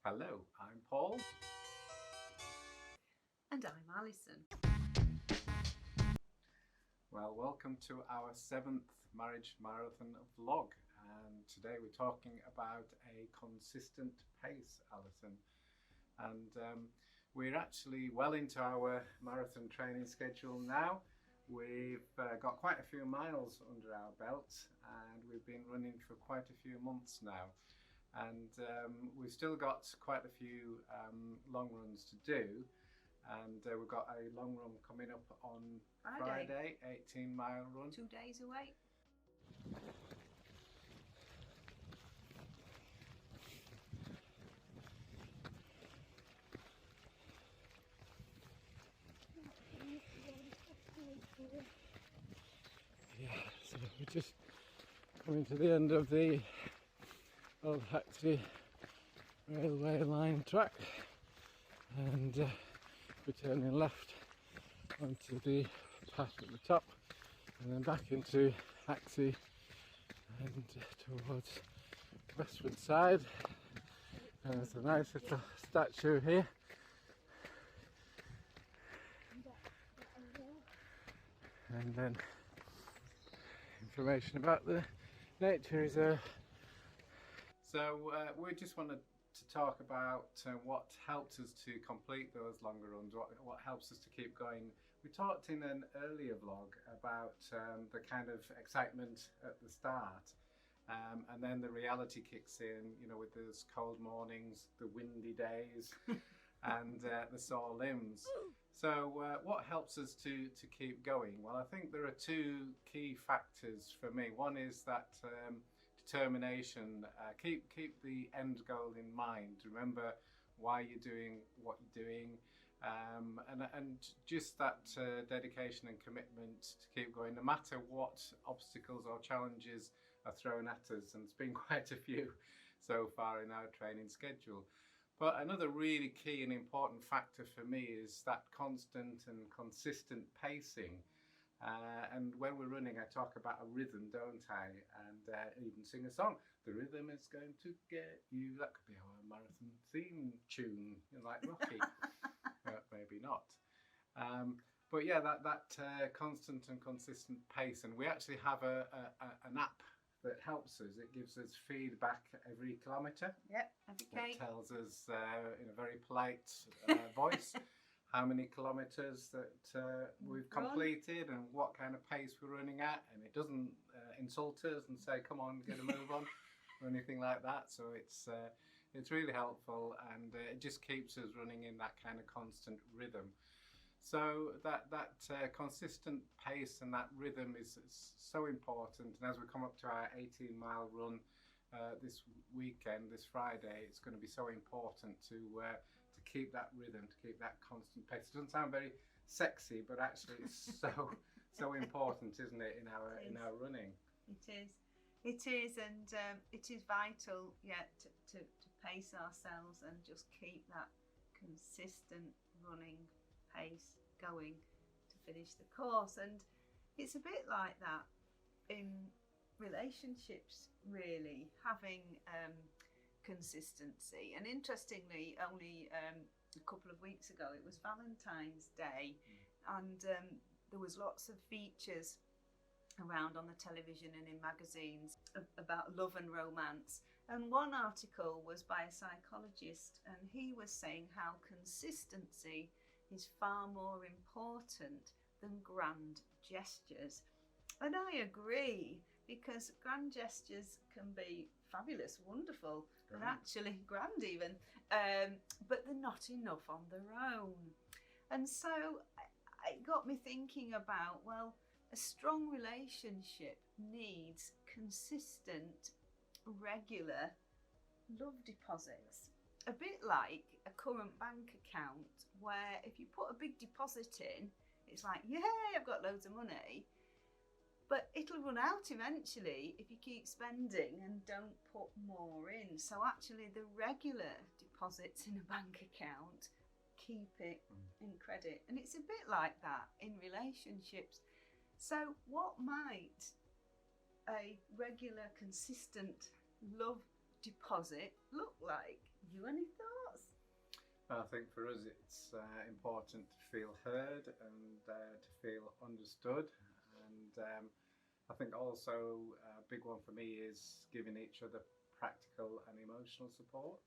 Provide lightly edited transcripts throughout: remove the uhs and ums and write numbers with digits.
Hello, I'm Paul. And I'm Alison. Well, welcome to our 7th Marriage Marathon vlog. And today we're talking about a consistent pace, Alison. And we're actually well into our marathon training schedule now. We've got quite a few miles under our belt and we've been running for quite a few months now. And we've still got quite a few long runs to do. And we've got a long run coming up on Friday 18-mile run. 2 days away. Yeah, so we're just coming to the end of the Old Hackney railway line track, and we're turning left onto the path at the top and then back into Hackney and towards westward side. And there's a nice little statue here. And then information about the nature reserve. So we just wanted to talk about what helps us to complete those longer runs, what helps us to keep going. We talked in an earlier vlog about the kind of excitement at the start, and then the reality kicks in, you know, with those cold mornings, the windy days, and the sore limbs. So what helps us to keep going? Well, I think there are two key factors for me. One is that determination. Keep the end goal in mind. Remember why you're doing what you're doing, and just that dedication and commitment to keep going, no matter what obstacles or challenges are thrown at us. And there's been quite a few so far in our training schedule. But another really key and important factor for me is that constant and consistent pacing. And when we're running, I talk about a rhythm, don't I? And even sing a song. The rhythm is going to get you. That could be our marathon theme tune, you know, like Rocky. Maybe not. But yeah, that constant and consistent pace. And we actually have an app that helps us. It gives us feedback every kilometre. Yep, every K. It tells us in a very polite voice how many kilometres that we've completed and what kind of pace we're running at, and it doesn't insult us and say, come on, get a move on, or anything like that. So it's really helpful, and it just keeps us running in that kind of constant rhythm. So that consistent pace and that rhythm is so important. And as we come up to our 18-mile run this weekend, this Friday, it's going to be so important to keep that rhythm, to keep that constant pace. It doesn't sound very sexy, but actually it's so important, isn't it, in our running? It is, and it is vital, to pace ourselves and just keep that consistent running pace going to finish the course. And it's a bit like that in relationships, really, having consistency. And interestingly, only a couple of weeks ago, it was Valentine's Day, and there was lots of features around on the television and in magazines about love and romance. And one article was by a psychologist, and he was saying how consistency is far more important than grand gestures. And I agree, because grand gestures can be fabulous, wonderful, and actually grand even, but they're not enough on their own. And so it got me thinking about, well, a strong relationship needs consistent, regular love deposits. A bit like a current bank account, where if you put a big deposit in, it's like, yay, I've got loads of money. But it'll run out eventually if you keep spending and don't put more in. So actually the regular deposits in a bank account keep it in credit. And it's a bit like that in relationships. So what might a regular, consistent love deposit look like? You any thoughts? I think for us it's important to feel heard and to feel understood, and I think also a big one for me is giving each other practical and emotional support.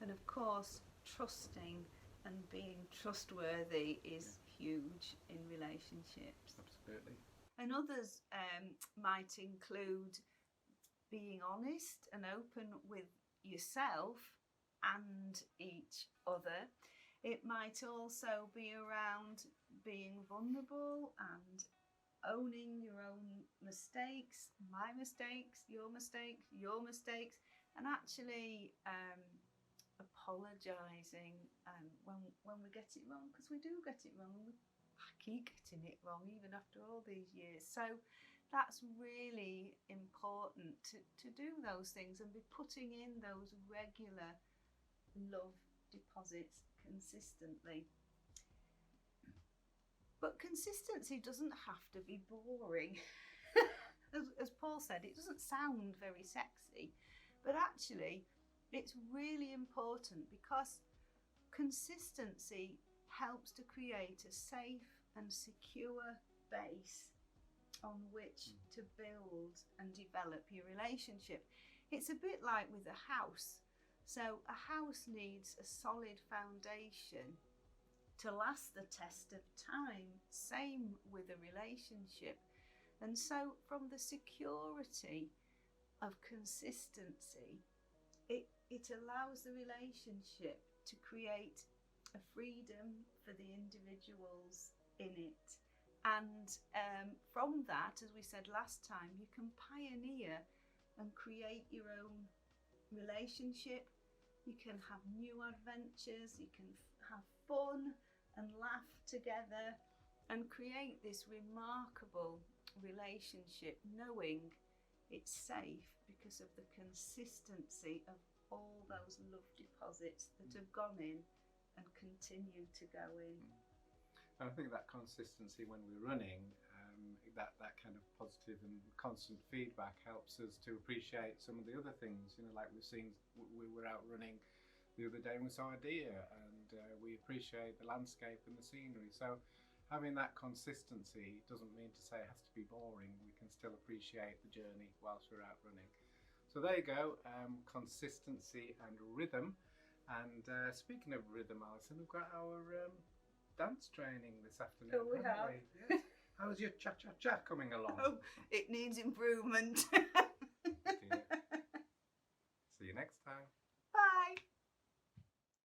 And of course, trusting and being trustworthy is huge in relationships. Absolutely. And others might include being honest and open with yourself and each other. It might also be around being vulnerable and owning your own mistakes, my mistakes, your mistakes, your mistakes, and actually apologising when we get it wrong, because we do get it wrong, and I keep getting it wrong even after all these years. So that's really important to do those things and be putting in those regular love deposits consistently. But consistency doesn't have to be boring. As Paul said, it doesn't sound very sexy, but actually it's really important, because consistency helps to create a safe and secure base on which to build and develop your relationship. It's a bit like with a house. So a house needs a solid foundation to last the test of time. Same with a relationship. And so from the security of consistency, it allows the relationship to create a freedom for the individuals in it. And from that, as we said last time, you can pioneer and create your own relationship. You can have new adventures, you can have fun and laugh together and create this remarkable relationship, knowing it's safe because of the consistency of all those love deposits that have gone in and continue to go in. And I think that consistency when we're running, that kind of positive and constant feedback helps us to appreciate some of the other things. You know, like we've seen, we were out running the other day and we saw a deer, and we appreciate the landscape and the scenery. So having that consistency doesn't mean to say it has to be boring. We can still appreciate the journey whilst we're out running. So there you go, consistency and rhythm. And speaking of rhythm, Alison, we've got our dance training this afternoon. Oh, we have. Yes. How's your cha-cha-cha coming along? Oh, it needs improvement. See you next time.